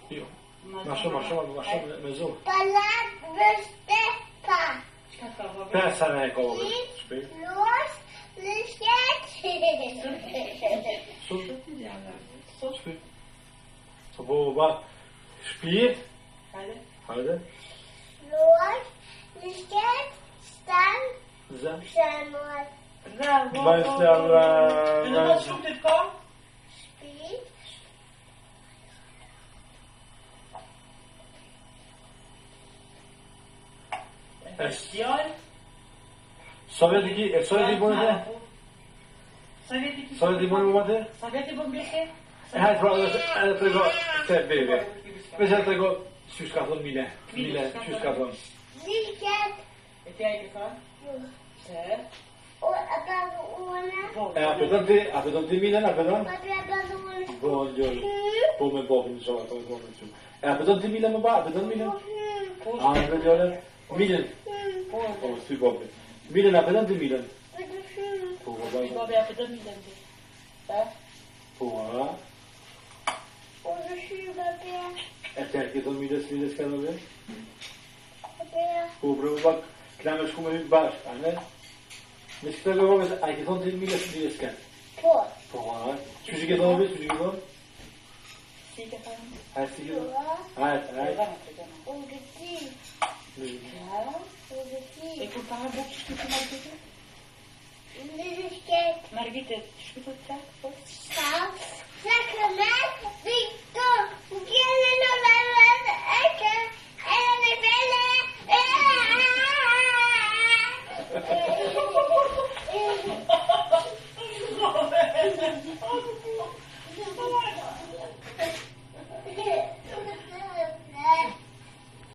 Jo. Ma shumë me zonë. Palat vështë pa. Pesa në e kohë. Shpejt. Los, lëshket. Shpejt. So po ba. Shpejt. Hajde. Los, lëshket, stan, Zë. pshamot. Shpit. Sovětský budete? Sovětský budete? Hajde, tego, te bebe. Myślę tego, ciuszka to mile, ciuszka to. Lëshket. O, apago una. Apetón ti mile, apetón? Papi, apago una. Buongiorno. Come Bob, insomma, come Bob, insomma. Apetón ti mile, ma ba, apetón mile? Buongiorno. Milen. Po, si Bob. Milen, apetón ti mile? Po, Po, Erkek miles kanalı. Po, bravo bak. Klames kuma bir baş, anne. Mesela baba mesela erkek değil miles kan. Po, çocuk edon bir çocuk edon. Her şey edon. Hayır. Lëshket. Margite, shpëtot çak?